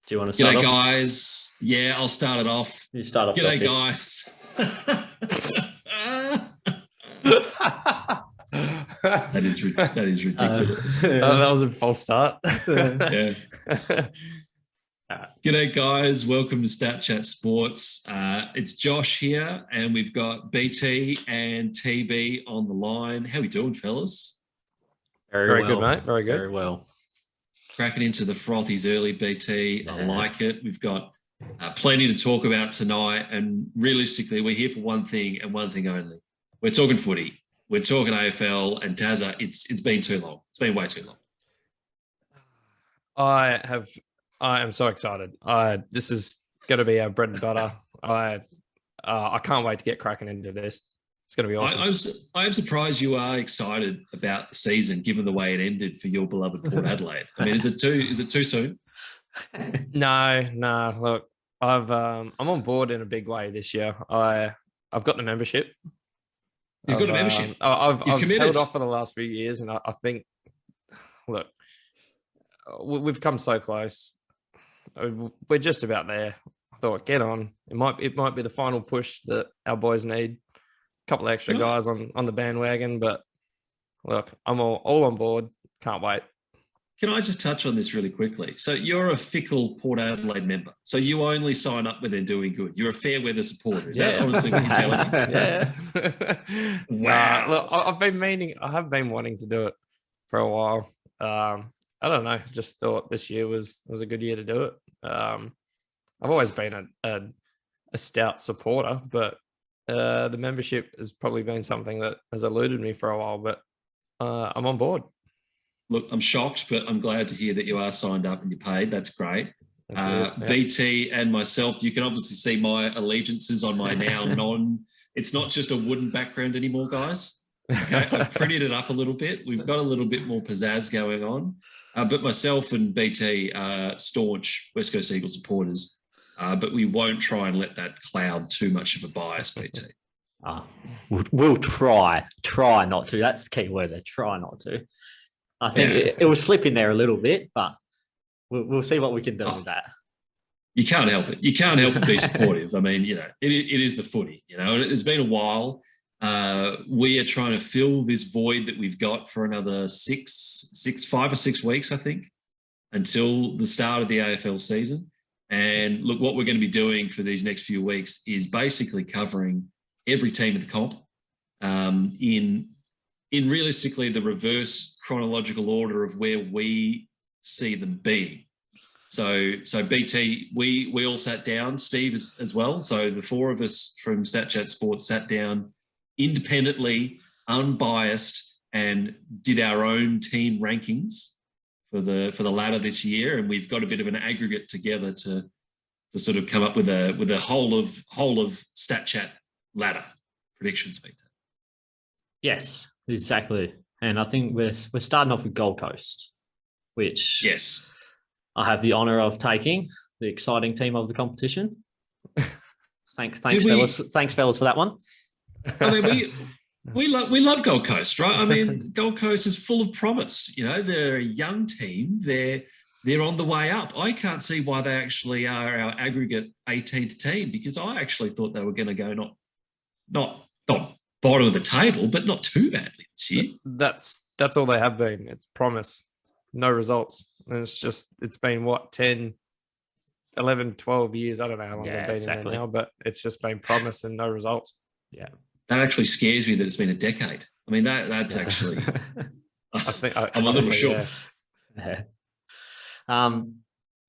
Do you want to start G'day, off? guys. Yeah, I'll start it off. You start off. G'day, Joshy. guys. That is ridiculous. That was a false start. Yeah. G'day, guys. Welcome to Stat Chat Sports. It's Josh here, and we've got BT and TB on the line. How we doing, fellas? Very good, mate. Very good. Very well. Cracking into the frothies early, BT. I like it. We've got plenty to talk about tonight, and realistically, we're here for one thing and one thing only. We're talking footy. We're talking AFL and Tazza. It's been too long. It's been way too long. I am so excited. This is going to be our bread and butter. I can't wait to get cracking into this. It's going to be awesome. I'm surprised you are excited about the season, given the way it ended for your beloved Port Adelaide. I mean, is it too soon? No. Look, I'm on board in a big way this year. I've got the membership. You've got a membership. I've held off for the last few years, and I think, look, we've come so close. We're just about there. I thought, get on. It might be the final push that our boys need. A couple of extra guys on the bandwagon, but look, I'm all on board. Can't wait. Can I just touch on this really quickly? So you're a fickle Port Adelaide member. So you only sign up when they're doing good. You're a fair weather supporter. Is that honestly what you're telling me? Yeah. Wow. Look, I have been wanting to do it for a while. I don't know. Just thought this year was a good year to do it. I've always been a stout supporter, but the membership has probably been something that has eluded me for a while, but I'm on board. Look, I'm shocked, but I'm glad to hear that you are signed up and you're paid. That's great. That's it, yeah. BT and myself, you can obviously see my allegiances on my it's not just a wooden background anymore, guys. Okay, I've prettied it up a little bit. We've got a little bit more pizzazz going on. But myself and BT are staunch West Coast Eagles supporters, but we won't try and let that cloud too much of a bias, BT. We'll try not to. That's the key word there. Try not to. I think it will slip in there a little bit, but we'll see what we can do with that. You can't help it. You can't help but be supportive. I mean, it is the footy. It's been a while. We are trying to fill this void that we've got for another 5 or 6 weeks, I think, until the start of the AFL season. And look, what we're going to be doing for these next few weeks is basically covering every team in the comp in realistically the reverse chronological order of where we see them being. So BT, we all sat down, Steve as well. So the four of us from Stat Chat Sports sat down independently, unbiased, and did our own team rankings for the ladder this year. And we've got a bit of an aggregate together to sort of come up with a whole of Stat Chat ladder predictions, BT. Yes, exactly. And I think we're starting off with Gold Coast, which I have the honour of taking, the exciting team of the competition. Thanks, fellas. Thanks, fellas, for that one. I mean, we love Gold Coast, right? I mean, Gold Coast is full of promise. They're a young team. They're on the way up. I can't see why they actually are our aggregate 18th team, because I actually thought they were going to go not bottom of the table, but not too badly this year. That's all they have been. It's promise, no results. And it's been what, 10, 11, 12 years. I don't know how long they've been in there now, but it's just been promise and no results. Yeah. That actually scares me that it's been a decade. I mean, that's actually, I'm a little sure. Yeah.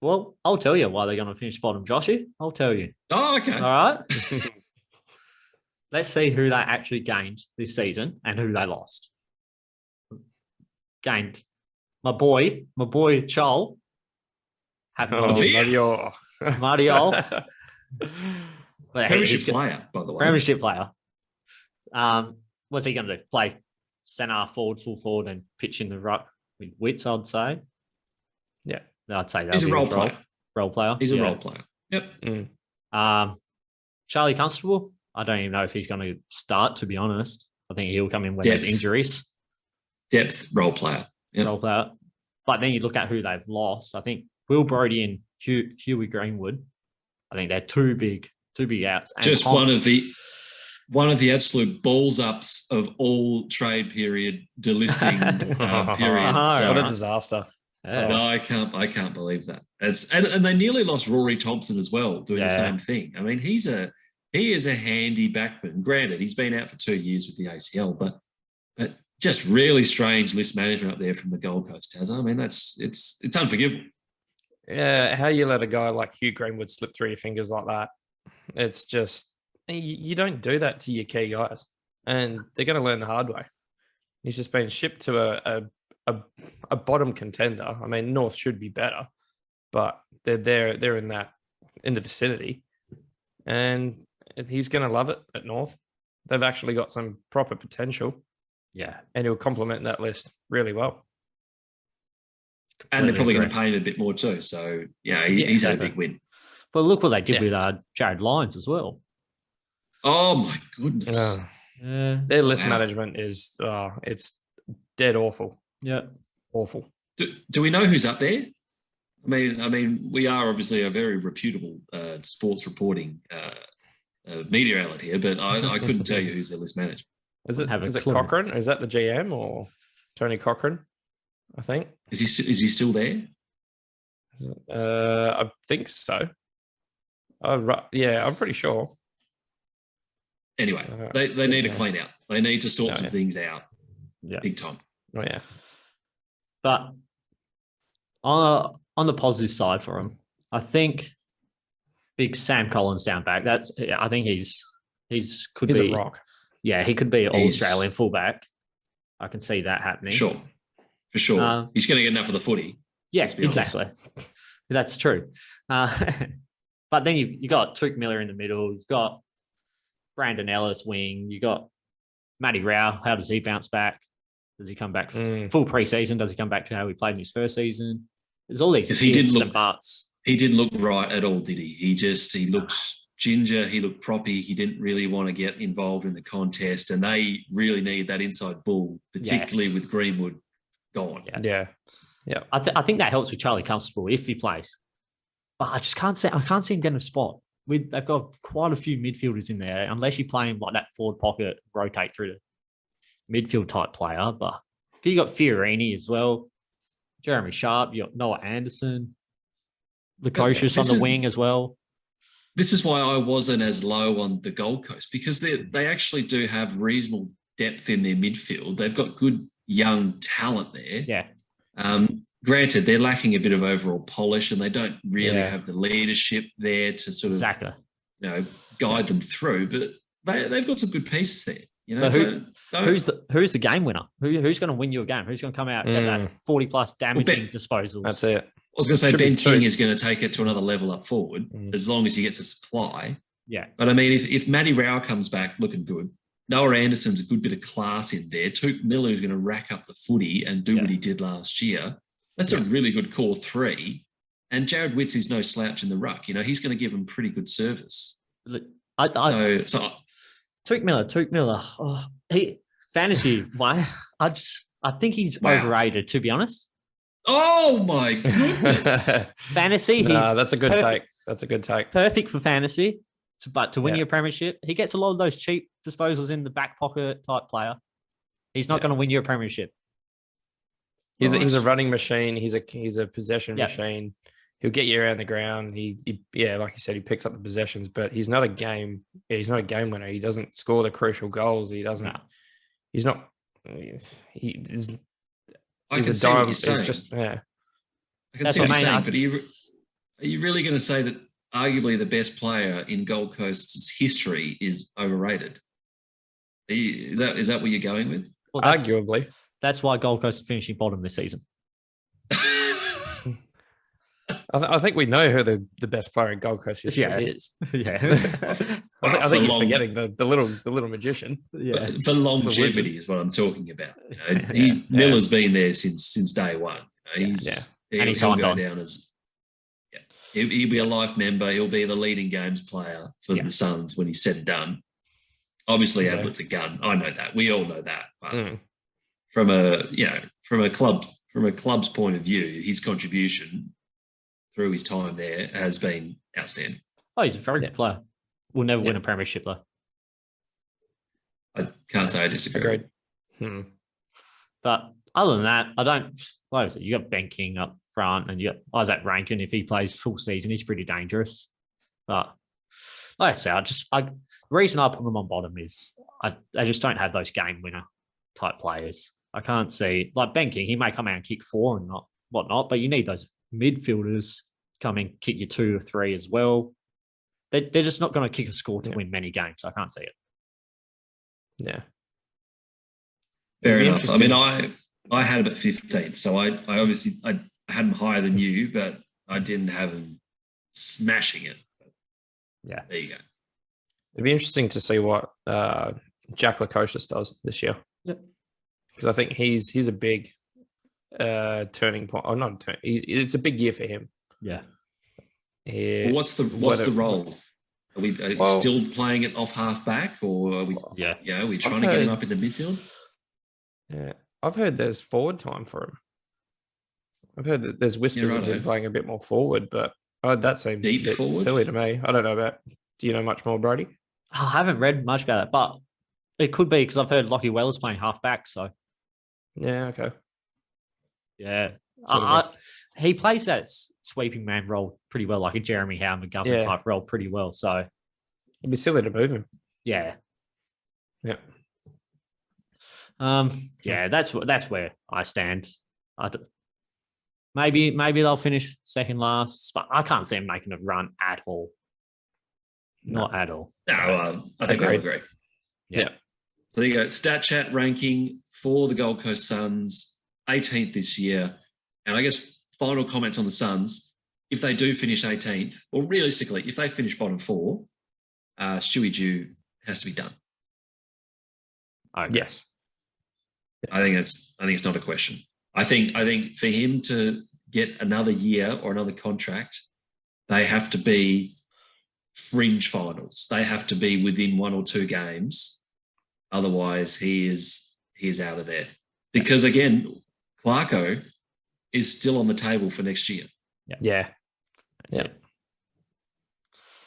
Well, I'll tell you why they're going to finish bottom, Joshy. I'll tell you. Oh, okay. All right. Let's see who they actually gained this season and who they lost. Gained. My boy, Chol. Mario. Premiership player, by the way. Premiership player. What's he going to do? Play centre, forward, full forward, and pitch in the ruck with wits, I'd say. Yeah. I'd say that. He's a role player. Role player. He's a role player. Yep. Charlie Constable. I don't even know if he's going to start, to be honest. I think he'll come in when there's injuries. Depth role player. Yep. Role player. But then you look at who they've lost. I think Will Brody and Huey Greenwood. I think they're two big outs. And just one of the absolute balls ups of all trade period delisting period. So, what a disaster! No, I can't believe that. And they nearly lost Rory Thompson as well, doing the same thing. I mean, he is a handy backman. Granted, he's been out for 2 years with the ACL, but just really strange list management up there from the Gold Coast, Taz. I mean, it's unforgivable. Yeah, how you let a guy like Hugh Greenwood slip through your fingers like that? It's just you don't do that to your key guys, and they're going to learn the hard way. He's just been shipped to a bottom contender. I mean, North should be better, but they're in the vicinity, and he's going to love it at North. They've actually got some proper potential. Yeah, and he'll complement that list really well. And they're probably going to pay him a bit more too. So he's had a big win. But look what they did with Jared Lyons as well. Oh my goodness! Their list management is it's dead awful. Yeah, awful. Do we know who's up there? I mean, we are obviously a very reputable sports reporting media outlet here, but I couldn't tell you who's their list manager. Is it Cochrane? Is that the GM or Tony Cochrane? I think. Is he still there? I think so. Yeah, I'm pretty sure. Anyway, they need to clean out. They need to sort some things out. Yeah, big time. Oh yeah. But on the positive side for him, I think big Sam Collins down back. I think he's a rock. Yeah, he could be an All-Australian fullback. I can see that happening. For sure. He's going to get enough of the footy. Yeah, exactly. That's true. But then you got Touk Miller in the middle. You've got Brandon Ellis wing. You got Matty Rowell. How does he bounce back? Does he come back full preseason? Does he come back to how he played in his first season? There's all these ifs and buts. He didn't look right at all, did he? He looked ginger. He looked proppy. He didn't really want to get involved in the contest, and they really need that inside bull, particularly with Greenwood gone. Yeah. I think that helps with Charlie Constable if he plays, but I just can't see him getting a spot. They've got quite a few midfielders in there, unless you play him like that forward pocket, rotate through the midfield type player. But you got Fiorini as well, Jeremy Sharp, you got Noah Anderson, Lukosius on the wing as well. This is why I wasn't as low on the Gold Coast, because they actually do have reasonable depth in their midfield. They've got good young talent there. Yeah. Granted, they're lacking a bit of overall polish, and they don't really have the leadership there to sort of guide them through. But they've got some good pieces there. You know, who's the game winner? Who's going to win you a game? Who's going to come out and get that 40+ damaging disposals? That's it. I was going to say Ben King is going to take it to another level up forward as long as he gets a supply. Yeah. But I mean, if Matty Rowell comes back looking good, Noah Anderson's a good bit of class in there. Touk Miller is going to rack up the footy and do what he did last year. That's a really good core three. And Jared Witts is no slouch in the ruck. You know, he's going to give them pretty good service. Touk Miller. Oh, fantasy. Why? I think he's overrated, to be honest. Oh my goodness! Fantasy. That's a good take. That's a good take. Perfect for fantasy, but to win your premiership, he gets a lot of those cheap disposals in the back pocket type player. He's not going to win you a premiership. He's a running machine. He's a possession machine. He'll get you around the ground. He like you said, he picks up the possessions, but he's not a game. He's not a game winner. He doesn't score the crucial goals. He doesn't. He's not. He's a dime. It's just I can see what you're saying, but are you really going to say that arguably the best player in Gold Coast's history is overrated? Is that what you're going with? Well, arguably. That's why Gold Coast are finishing bottom this season. I think we know who the best player in Gold Coast is. Yeah, it is. Yeah, I think you're forgetting the little magician. Yeah, for longevity is what I'm talking about. You know, Miller's been there since day one. You know, he's go down as he'll be a life member. He'll be the leading games player for the Suns when he's said and done. Obviously, Ablett's a gun. I know that. We all know that. But from a club's point of view, his contribution through his time there has been outstanding. Oh, he's a very good player. Will never win a premiership though. I can't say I disagree. Agreed. But other than that, I don't. Like I said, you got Ben King up front, and you got Isaac Rankin. If he plays full season, he's pretty dangerous. But like I said, the reason I put them on bottom is I just don't have those game winner type players. I can't see like Ben King. He may come out and kick 4 and whatnot, but you need those midfielders come and kick you 2 or 3 as well. They're just not going to kick a score to win many games. I can't see it. Yeah. Fair enough. I mean, I had him at 15th, so I obviously I had him higher than you, but I didn't have him smashing it. Yeah. There you go. It'd be interesting to see what Jack Lukosius does this year. Yep. Because I think he's a big turning point. Or not a turn. It's a big year for him. Yeah. Well, what's the role? Are we still playing it off half back, or are we? Yeah. Are we trying to get him up in the midfield? Yeah, I've heard there's forward time for him. I've heard that there's whispers of him playing a bit more forward, but that seems deep a bit forward? silly to me. I don't know about. Do you know much more, Brody? I haven't read much about that, but it could be because I've heard Lockie Weller's playing half back. So yeah, okay. Yeah. He plays that sweeping man role pretty well, like a Jeremy Howe McGovern type role pretty well. So it'd be silly to move him. Yeah. Yeah. That's where I stand. Maybe they'll finish second last, but I can't see them making a run at all. Not at all. No, I think I agree. Yeah. So there you go. Stat Chat ranking for the Gold Coast Suns, 18th this year. And I guess final comments on the Suns. If they do finish 18th, or realistically, if they finish bottom 4, Stuart Dew has to be done. Okay. Yes. I think it's not a question. I think for him to get another year or another contract, they have to be fringe finals. They have to be within 1 or 2 games. Otherwise, he is out of there. Because again, Clarko is still on the table for next year. Yeah. That's it.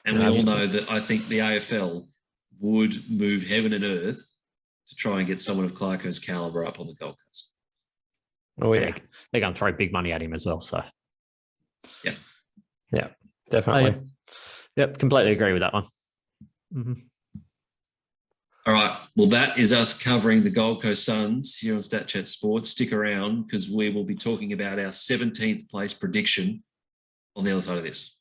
And we all know that I think the AFL would move heaven and earth to try and get someone of Clarko's caliber up on the Gold Coast. Oh, yeah. They're going to throw big money at him as well. So, yeah. Yeah, definitely. Yep, completely agree with that one. Mm-hmm. All right. Well, that is us covering the Gold Coast Suns here on Stat Chat Sports. Stick around because we will be talking about our 17th place prediction on the other side of this.